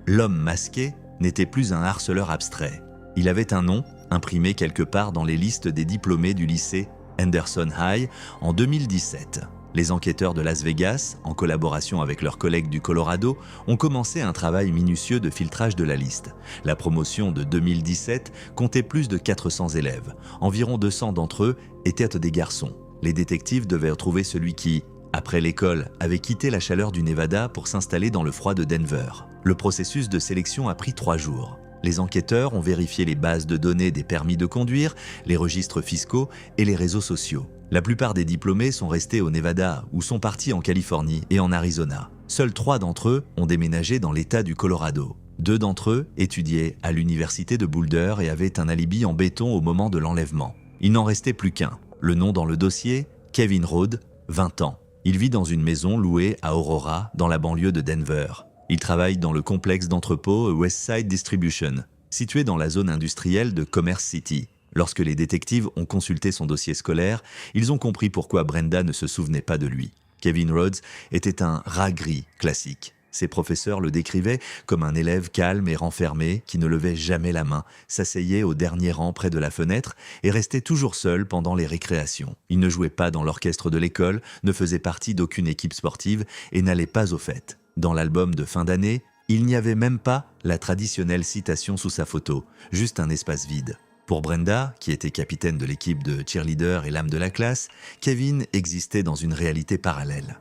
L'homme masqué n'était plus un harceleur abstrait. Il avait un nom, imprimé quelque part dans les listes des diplômés du lycée Henderson High en 2017. Les enquêteurs de Las Vegas, en collaboration avec leurs collègues du Colorado, ont commencé un travail minutieux de filtrage de la liste. La promotion de 2017 comptait plus de 400 élèves. Environ 200 d'entre eux étaient des garçons. Les détectives devaient retrouver celui qui, après l'école, avait quitté la chaleur du Nevada pour s'installer dans le froid de Denver. Le processus de sélection a pris 3 jours. Les enquêteurs ont vérifié les bases de données des permis de conduire, les registres fiscaux et les réseaux sociaux. La plupart des diplômés sont restés au Nevada ou sont partis en Californie et en Arizona. Seuls 3 d'entre eux ont déménagé dans l'État du Colorado. 2 d'entre eux étudiaient à l'université de Boulder et avaient un alibi en béton au moment de l'enlèvement. Il n'en restait plus qu'un. Le nom dans le dossier, Kevin Rhodes, 20 ans. Il vit dans une maison louée à Aurora, dans la banlieue de Denver. Il travaille dans le complexe d'entrepôts Westside Distribution, situé dans la zone industrielle de Commerce City. Lorsque les détectives ont consulté son dossier scolaire, ils ont compris pourquoi Brenda ne se souvenait pas de lui. Kevin Rhodes était un rat gris classique. Ses professeurs le décrivaient comme un élève calme et renfermé qui ne levait jamais la main, s'asseyait au dernier rang près de la fenêtre et restait toujours seul pendant les récréations. Il ne jouait pas dans l'orchestre de l'école, ne faisait partie d'aucune équipe sportive et n'allait pas aux fêtes. Dans l'album de fin d'année, il n'y avait même pas la traditionnelle citation sous sa photo, juste un espace vide. Pour Brenda, qui était capitaine de l'équipe de cheerleader et l'âme de la classe, Kevin existait dans une réalité parallèle.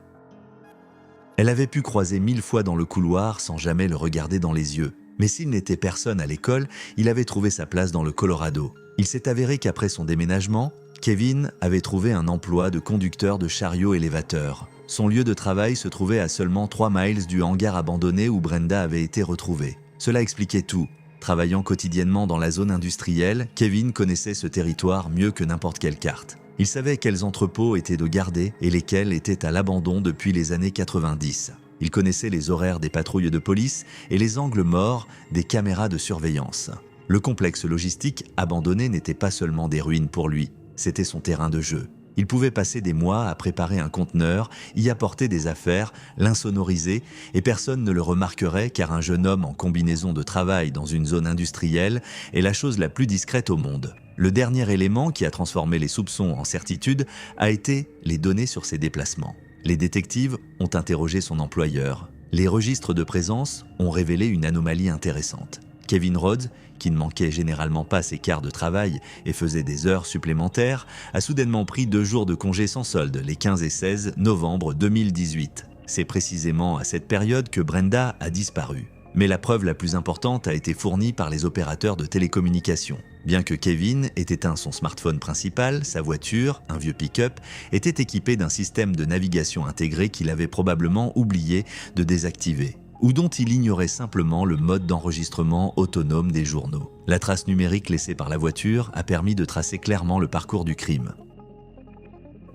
Elle avait pu croiser 1000 fois dans le couloir sans jamais le regarder dans les yeux. Mais s'il n'était personne à l'école, il avait trouvé sa place dans le Colorado. Il s'est avéré qu'après son déménagement, Kevin avait trouvé un emploi de conducteur de chariot élévateur. Son lieu de travail se trouvait à seulement 3 miles du hangar abandonné où Brenda avait été retrouvée. Cela expliquait tout. Travaillant quotidiennement dans la zone industrielle, Kevin connaissait ce territoire mieux que n'importe quelle carte. Il savait quels entrepôts étaient de garder et lesquels étaient à l'abandon depuis les années 90. Il connaissait les horaires des patrouilles de police et les angles morts des caméras de surveillance. Le complexe logistique abandonné n'était pas seulement des ruines pour lui, c'était son terrain de jeu. Il pouvait passer des mois à préparer un conteneur, y apporter des affaires, l'insonoriser, et personne ne le remarquerait car un jeune homme en combinaison de travail dans une zone industrielle est la chose la plus discrète au monde. Le dernier élément qui a transformé les soupçons en certitude a été les données sur ses déplacements. Les détectives ont interrogé son employeur. Les registres de présence ont révélé une anomalie intéressante. Kevin Rhodes, qui ne manquait généralement pas ses quarts de travail et faisait des heures supplémentaires, a soudainement pris 2 jours de congé sans solde, les 15 et 16 novembre 2018. C'est précisément à cette période que Brenda a disparu. Mais la preuve la plus importante a été fournie par les opérateurs de télécommunications. Bien que Kevin ait éteint son smartphone principal, sa voiture, un vieux pick-up, était équipée d'un système de navigation intégré qu'il avait probablement oublié de désactiver, ou dont il ignorait simplement le mode d'enregistrement autonome des journaux. La trace numérique laissée par la voiture a permis de tracer clairement le parcours du crime.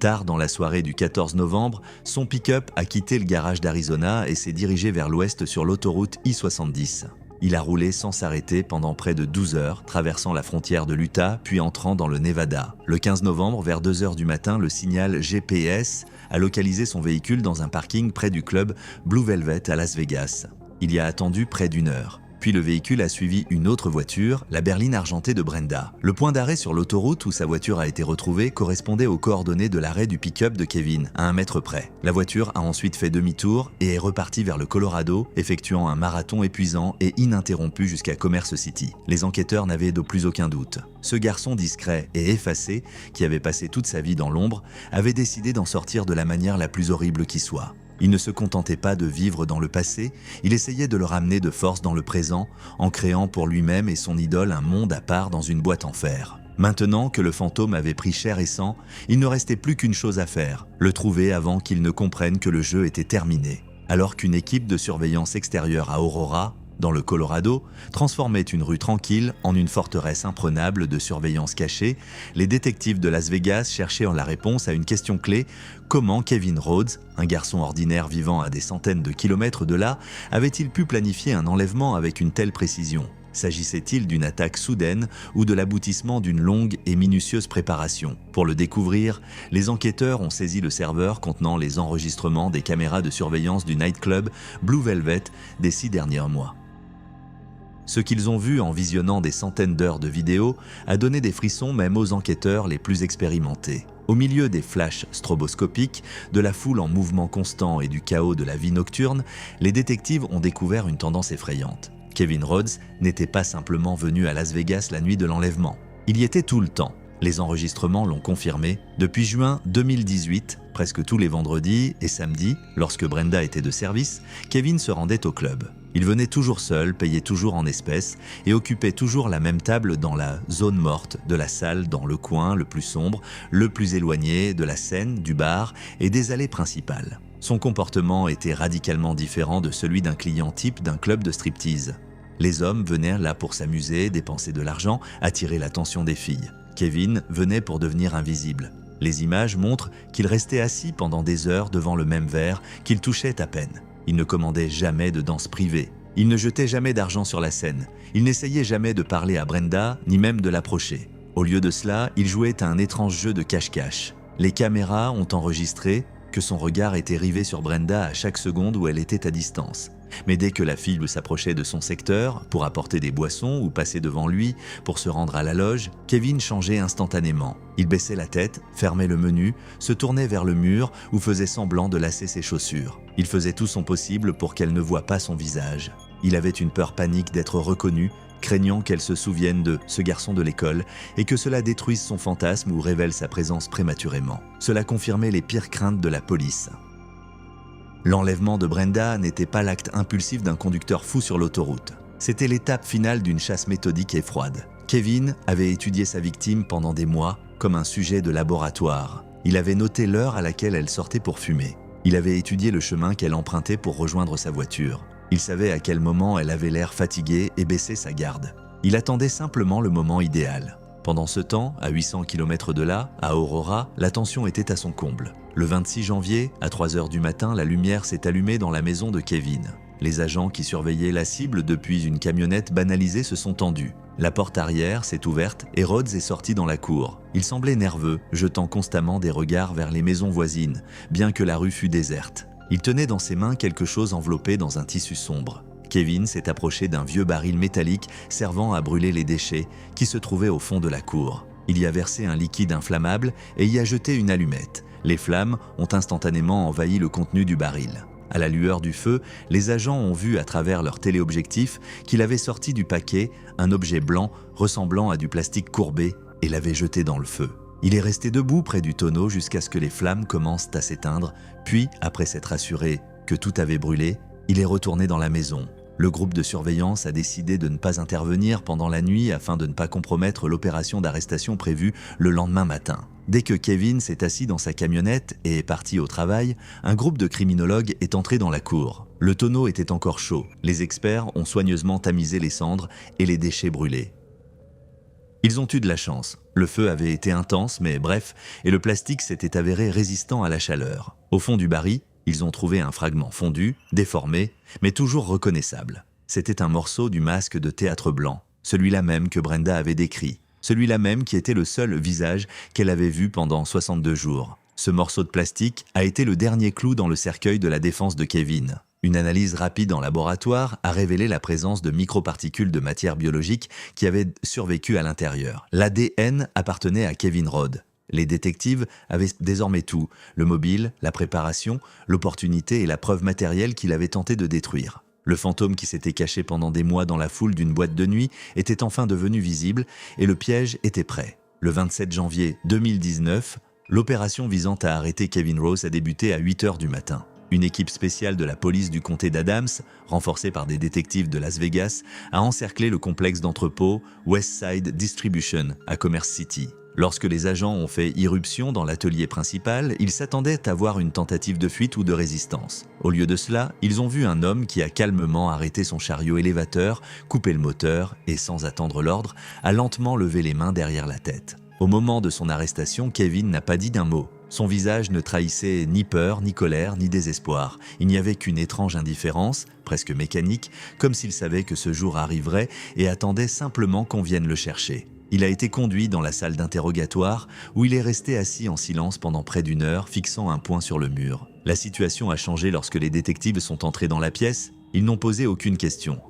Tard dans la soirée du 14 novembre, son pick-up a quitté le garage d'Arizona et s'est dirigé vers l'ouest sur l'autoroute I-70. Il a roulé sans s'arrêter pendant près de 12 heures, traversant la frontière de l'Utah puis entrant dans le Nevada. Le 15 novembre, vers 2 heures du matin, le signal GPS a localisé son véhicule dans un parking près du club Blue Velvet à Las Vegas. Il y a attendu près d'1 heure. Puis le véhicule a suivi une autre voiture, la berline argentée de Brenda. Le point d'arrêt sur l'autoroute où sa voiture a été retrouvée correspondait aux coordonnées de l'arrêt du pick-up de Kevin, à 1 mètre près. La voiture a ensuite fait demi-tour et est repartie vers le Colorado, effectuant un marathon épuisant et ininterrompu jusqu'à Commerce City. Les enquêteurs n'avaient de plus aucun doute. Ce garçon discret et effacé, qui avait passé toute sa vie dans l'ombre, avait décidé d'en sortir de la manière la plus horrible qui soit. Il ne se contentait pas de vivre dans le passé, il essayait de le ramener de force dans le présent, en créant pour lui-même et son idole un monde à part dans une boîte en fer. Maintenant que le fantôme avait pris chair et sang, il ne restait plus qu'une chose à faire, le trouver avant qu'il ne comprenne que le jeu était terminé. Alors qu'une équipe de surveillance extérieure à Aurora, dans le Colorado, transformait une rue tranquille en une forteresse imprenable de surveillance cachée, les détectives de Las Vegas cherchaient la réponse à une question clé: comment Kevin Rhodes, un garçon ordinaire vivant à des centaines de kilomètres de là, avait-il pu planifier un enlèvement avec une telle précision? S'agissait-il d'une attaque soudaine ou de l'aboutissement d'une longue et minutieuse préparation? Pour le découvrir, les enquêteurs ont saisi le serveur contenant les enregistrements des caméras de surveillance du nightclub Blue Velvet des 6 derniers mois. Ce qu'ils ont vu en visionnant des centaines d'heures de vidéos a donné des frissons même aux enquêteurs les plus expérimentés. Au milieu des flashs stroboscopiques, de la foule en mouvement constant et du chaos de la vie nocturne, les détectives ont découvert une tendance effrayante. Kevin Rhodes n'était pas simplement venu à Las Vegas la nuit de l'enlèvement. Il y était tout le temps. Les enregistrements l'ont confirmé. Depuis juin 2018, presque tous les vendredis et samedis, lorsque Brenda était de service, Kevin se rendait au club. Il venait toujours seul, payait toujours en espèces et occupait toujours la même table dans la zone morte de la salle, dans le coin le plus sombre, le plus éloigné de la scène, du bar et des allées principales. Son comportement était radicalement différent de celui d'un client type d'un club de striptease. Les hommes venaient là pour s'amuser, dépenser de l'argent, attirer l'attention des filles. Kevin venait pour devenir invisible. Les images montrent qu'il restait assis pendant des heures devant le même verre, qu'il touchait à peine. Il ne commandait jamais de danse privée. Il ne jetait jamais d'argent sur la scène. Il n'essayait jamais de parler à Brenda, ni même de l'approcher. Au lieu de cela, il jouait à un étrange jeu de cache-cache. Les caméras ont enregistré que son regard était rivé sur Brenda à chaque seconde où elle était à distance. Mais dès que la fille s'approchait de son secteur pour apporter des boissons ou passer devant lui pour se rendre à la loge, Kevin changeait instantanément. Il baissait la tête, fermait le menu, se tournait vers le mur ou faisait semblant de lasser ses chaussures. Il faisait tout son possible pour qu'elle ne voie pas son visage. Il avait une peur panique d'être reconnu, craignant qu'elle se souvienne de ce garçon de l'école et que cela détruise son fantasme ou révèle sa présence prématurément. Cela confirmait les pires craintes de la police. L'enlèvement de Brenda n'était pas l'acte impulsif d'un conducteur fou sur l'autoroute. C'était l'étape finale d'une chasse méthodique et froide. Kevin avait étudié sa victime pendant des mois comme un sujet de laboratoire. Il avait noté l'heure à laquelle elle sortait pour fumer. Il avait étudié le chemin qu'elle empruntait pour rejoindre sa voiture. Il savait à quel moment elle avait l'air fatiguée et baissait sa garde. Il attendait simplement le moment idéal. Pendant ce temps, à 800 km de là, à Aurora, la tension était à son comble. Le 26 janvier, à 3 heures du matin, la lumière s'est allumée dans la maison de Kevin. Les agents qui surveillaient la cible depuis une camionnette banalisée se sont tendus. La porte arrière s'est ouverte et Rhodes est sorti dans la cour. Il semblait nerveux, jetant constamment des regards vers les maisons voisines, bien que la rue fût déserte. Il tenait dans ses mains quelque chose enveloppé dans un tissu sombre. Kevin s'est approché d'un vieux baril métallique servant à brûler les déchets qui se trouvait au fond de la cour. Il y a versé un liquide inflammable et y a jeté une allumette. Les flammes ont instantanément envahi le contenu du baril. À la lueur du feu, les agents ont vu à travers leur téléobjectif qu'il avait sorti du paquet un objet blanc ressemblant à du plastique courbé et l'avait jeté dans le feu. Il est resté debout près du tonneau jusqu'à ce que les flammes commencent à s'éteindre, puis, après s'être assuré que tout avait brûlé, il est retourné dans la maison. Le groupe de surveillance a décidé de ne pas intervenir pendant la nuit afin de ne pas compromettre l'opération d'arrestation prévue le lendemain matin. Dès que Kevin s'est assis dans sa camionnette et est parti au travail, un groupe de criminologues est entré dans la cour. Le tonneau était encore chaud. Les experts ont soigneusement tamisé les cendres et les déchets brûlés. Ils ont eu de la chance. Le feu avait été intense, mais bref, et le plastique s'était avéré résistant à la chaleur. Au fond du baril, ils ont trouvé un fragment fondu, déformé, mais toujours reconnaissable. C'était un morceau du masque de théâtre blanc, celui-là même que Brenda avait décrit, celui-là même qui était le seul visage qu'elle avait vu pendant 62 jours. Ce morceau de plastique a été le dernier clou dans le cercueil de la défense de Kevin. Une analyse rapide en laboratoire a révélé la présence de microparticules de matière biologique qui avaient survécu à l'intérieur. L'ADN appartenait à Kevin Rhodes. Les détectives avaient désormais tout, le mobile, la préparation, l'opportunité et la preuve matérielle qu'il avait tenté de détruire. Le fantôme qui s'était caché pendant des mois dans la foule d'une boîte de nuit était enfin devenu visible et le piège était prêt. Le 27 janvier 2019, l'opération visant à arrêter Kevin Rose a débuté à 8 heures du matin. Une équipe spéciale de la police du comté d'Adams, renforcée par des détectives de Las Vegas, a encerclé le complexe d'entrepôt Westside Distribution à Commerce City. Lorsque les agents ont fait irruption dans l'atelier principal, ils s'attendaient à voir une tentative de fuite ou de résistance. Au lieu de cela, ils ont vu un homme qui a calmement arrêté son chariot élévateur, coupé le moteur et, sans attendre l'ordre, a lentement levé les mains derrière la tête. Au moment de son arrestation, Kevin n'a pas dit d'un mot. Son visage ne trahissait ni peur, ni colère, ni désespoir. Il n'y avait qu'une étrange indifférence, presque mécanique, comme s'il savait que ce jour arriverait et attendait simplement qu'on vienne le chercher. Il a été conduit dans la salle d'interrogatoire où il est resté assis en silence pendant près d'1 heure, fixant un point sur le mur. La situation a changé lorsque les détectives sont entrés dans la pièce. Ils n'ont posé aucune question.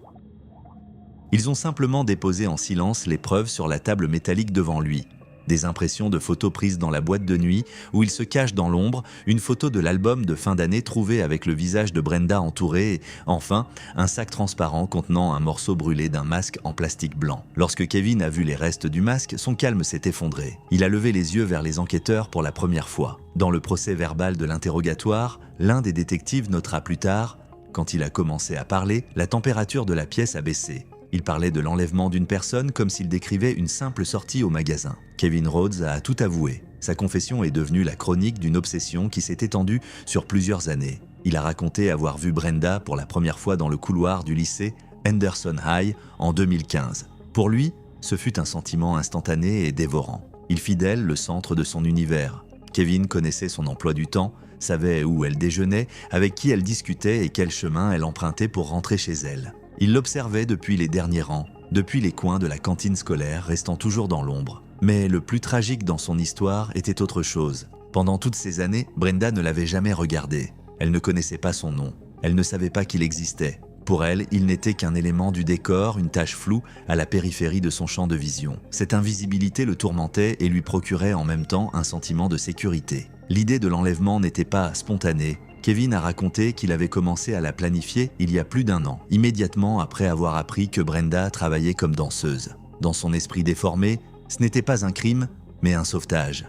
Ils ont simplement déposé en silence les preuves sur la table métallique devant lui. Des impressions de photos prises dans la boîte de nuit où il se cache dans l'ombre, une photo de l'album de fin d'année trouvée avec le visage de Brenda entouré et, enfin, un sac transparent contenant un morceau brûlé d'un masque en plastique blanc. Lorsque Kevin a vu les restes du masque, son calme s'est effondré. Il a levé les yeux vers les enquêteurs pour la première fois. Dans le procès verbal de l'interrogatoire, l'un des détectives notera plus tard, quand il a commencé à parler, la température de la pièce a baissé. Il parlait de l'enlèvement d'une personne comme s'il décrivait une simple sortie au magasin. Kevin Rhodes a tout avoué. Sa confession est devenue la chronique d'une obsession qui s'est étendue sur plusieurs années. Il a raconté avoir vu Brenda pour la première fois dans le couloir du lycée Henderson High en 2015. Pour lui, ce fut un sentiment instantané et dévorant. Il fit d'elle le centre de son univers. Kevin connaissait son emploi du temps, savait où elle déjeunait, avec qui elle discutait et quel chemin elle empruntait pour rentrer chez elle. Il l'observait depuis les derniers rangs, depuis les coins de la cantine scolaire, restant toujours dans l'ombre. Mais le plus tragique dans son histoire était autre chose. Pendant toutes ces années, Brenda ne l'avait jamais regardé. Elle ne connaissait pas son nom. Elle ne savait pas qu'il existait. Pour elle, il n'était qu'un élément du décor, une tache floue à la périphérie de son champ de vision. Cette invisibilité le tourmentait et lui procurait en même temps un sentiment de sécurité. L'idée de l'enlèvement n'était pas spontanée. Kevin a raconté qu'il avait commencé à la planifier il y a plus d'1 an, immédiatement après avoir appris que Brenda travaillait comme danseuse. Dans son esprit déformé, ce n'était pas un crime, mais un sauvetage.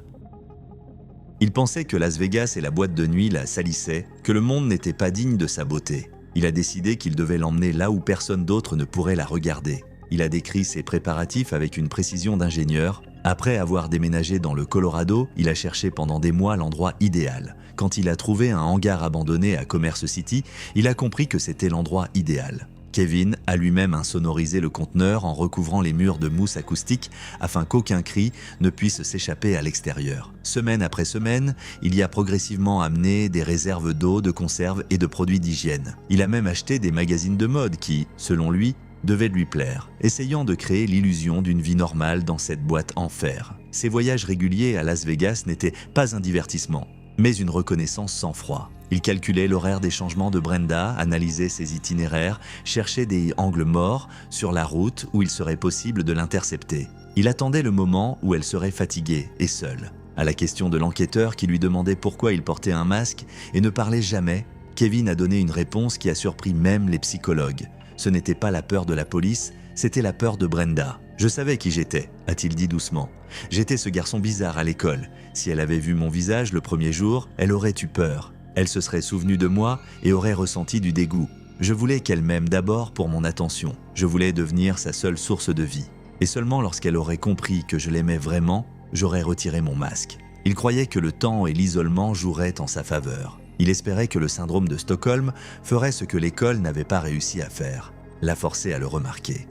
Il pensait que Las Vegas et la boîte de nuit la salissaient, que le monde n'était pas digne de sa beauté. Il a décidé qu'il devait l'emmener là où personne d'autre ne pourrait la regarder. Il a décrit ses préparatifs avec une précision d'ingénieur. Après avoir déménagé dans le Colorado, il a cherché pendant des mois l'endroit idéal. Quand il a trouvé un hangar abandonné à Commerce City, il a compris que c'était l'endroit idéal. Kevin a lui-même insonorisé le conteneur en recouvrant les murs de mousse acoustique afin qu'aucun cri ne puisse s'échapper à l'extérieur. Semaine après semaine, il y a progressivement amené des réserves d'eau, de conserves et de produits d'hygiène. Il a même acheté des magazines de mode qui, selon lui, devaient lui plaire, essayant de créer l'illusion d'une vie normale dans cette boîte en fer. Ses voyages réguliers à Las Vegas n'étaient pas un divertissement, mais une reconnaissance sans froid. Il calculait l'horaire des changements de Brenda, analysait ses itinéraires, cherchait des angles morts sur la route où il serait possible de l'intercepter. Il attendait le moment où elle serait fatiguée et seule. À la question de l'enquêteur qui lui demandait pourquoi il portait un masque et ne parlait jamais, Kevin a donné une réponse qui a surpris même les psychologues. Ce n'était pas la peur de la police, c'était la peur de Brenda. « Je savais qui j'étais », a-t-il dit doucement. « J'étais ce garçon bizarre à l'école. Si elle avait vu mon visage le premier jour, elle aurait eu peur. Elle se serait souvenue de moi et aurait ressenti du dégoût. Je voulais qu'elle m'aime d'abord pour mon attention. Je voulais devenir sa seule source de vie. Et seulement lorsqu'elle aurait compris que je l'aimais vraiment, j'aurais retiré mon masque. » Il croyait que le temps et l'isolement joueraient en sa faveur. Il espérait que le syndrome de Stockholm ferait ce que l'école n'avait pas réussi à faire, la forcer à le remarquer.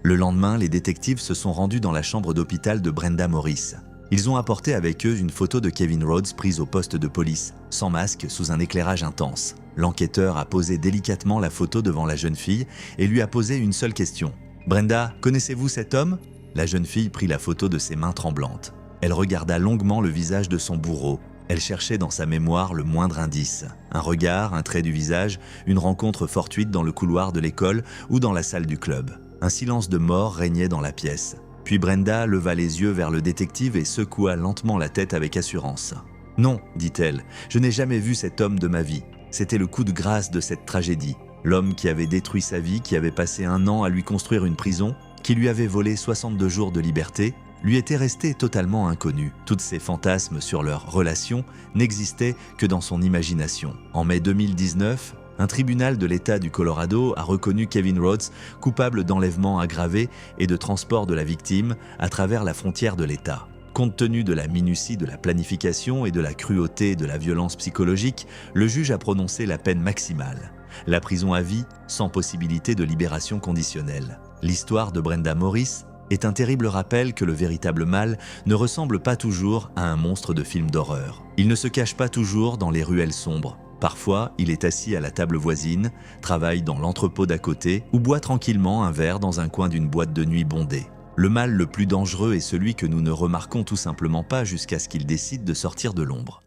Le lendemain, les détectives se sont rendus dans la chambre d'hôpital de Brenda Morris. Ils ont apporté avec eux une photo de Kevin Rhodes prise au poste de police, sans masque, sous un éclairage intense. L'enquêteur a posé délicatement la photo devant la jeune fille et lui a posé une seule question. « Brenda, connaissez-vous cet homme ?» La jeune fille prit la photo de ses mains tremblantes. Elle regarda longuement le visage de son bourreau. Elle cherchait dans sa mémoire le moindre indice. Un regard, un trait du visage, une rencontre fortuite dans le couloir de l'école ou dans la salle du club. Un silence de mort régnait dans la pièce. Puis Brenda leva les yeux vers le détective et secoua lentement la tête avec assurance. « Non, dit-elle, je n'ai jamais vu cet homme de ma vie. C'était le coup de grâce de cette tragédie. L'homme qui avait détruit sa vie, qui avait passé 1 an à lui construire une prison, qui lui avait volé 62 jours de liberté, lui était resté totalement inconnu. Toutes ces fantasmes sur leur relation n'existaient que dans son imagination. En mai 2019, un tribunal de l'État du Colorado a reconnu Kevin Rhodes coupable d'enlèvement aggravé et de transport de la victime à travers la frontière de l'État. Compte tenu de la minutie de la planification et de la cruauté de la violence psychologique, le juge a prononcé la peine maximale. La prison à vie, sans possibilité de libération conditionnelle. L'histoire de Brenda Morris est un terrible rappel que le véritable mal ne ressemble pas toujours à un monstre de film d'horreur. Il ne se cache pas toujours dans les ruelles sombres. Parfois, il est assis à la table voisine, travaille dans l'entrepôt d'à côté ou boit tranquillement un verre dans un coin d'une boîte de nuit bondée. Le mal le plus dangereux est celui que nous ne remarquons tout simplement pas jusqu'à ce qu'il décide de sortir de l'ombre.